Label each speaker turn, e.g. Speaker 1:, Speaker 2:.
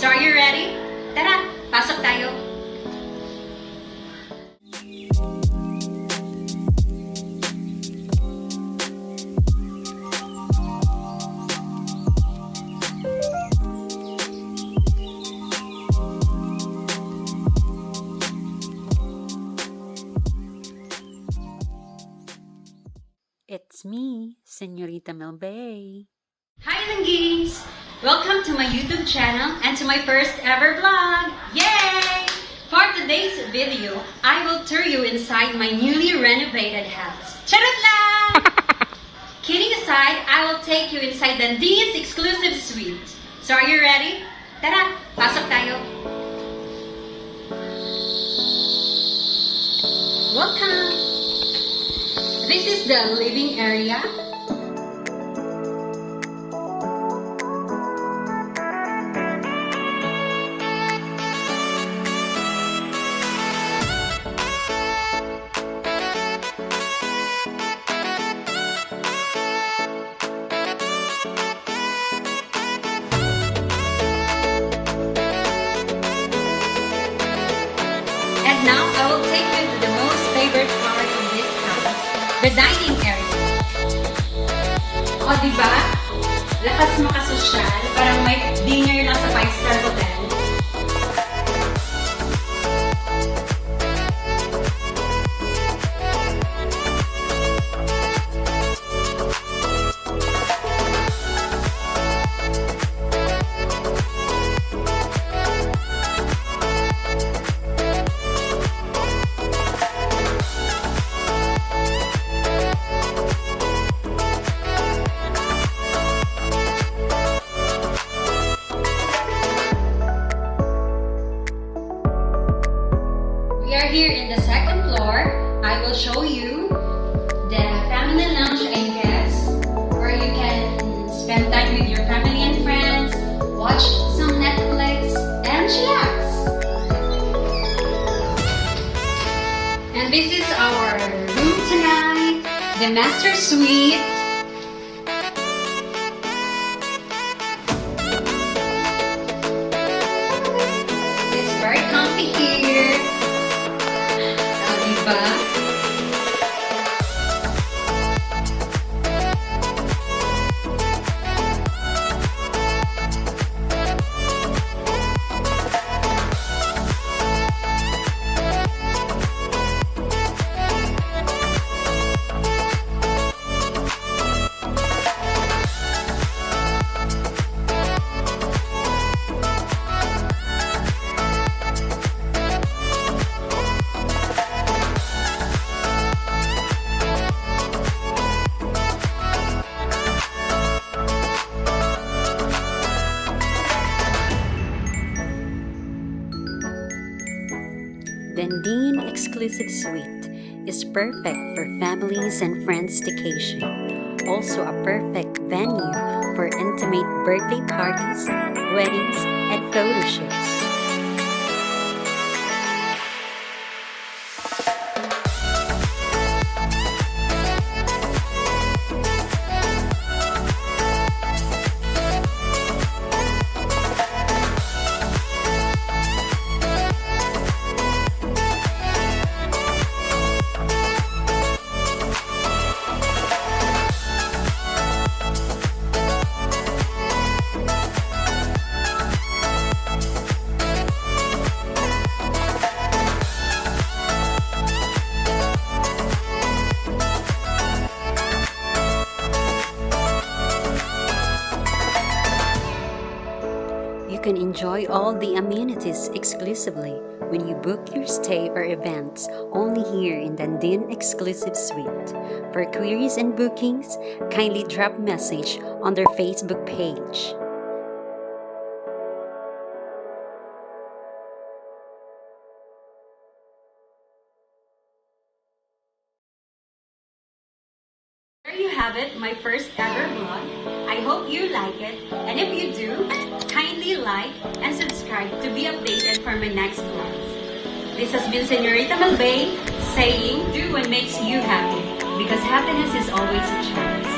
Speaker 1: So are you ready? Tara, pasok tayo!
Speaker 2: It's me, Señorita Melbae.
Speaker 1: Hi Lungies! Welcome to my YouTube channel and to my first ever vlog! Yay! For today's video, I will tour you inside my newly renovated house. Charot lang! Kidding aside, I will take you inside Dandin Exclusive Suite. So are you ready? Tara, pasok tayo! Welcome! This is the living area. And now I will take you to the most favorite part of this house, the dining area. O diba? Lakas makasosyal, parang may dinner lang sa 5-star hotel. We are here in the second floor. I will show you the family lounge, I guess, where you can spend time with your family and friends, watch some Netflix, and chillax. And this is our room tonight, the master suite. It's very comfy here. Diba?
Speaker 2: Dandin Exclusive Suite is perfect for families and friends staycation. Also a perfect venue for intimate birthday parties, weddings, and photo shoots. You can enjoy all the amenities exclusively when you book your stay or events only here in Dandin Exclusive Suite. For queries and bookings, kindly drop message on their Facebook page.
Speaker 1: There you have it, my first ever vlog. I hope you like it, and if you do, kindly like and subscribe to be updated for my next vlogs. This has been Señorita Melbae saying, do what makes you happy, because happiness is always a choice.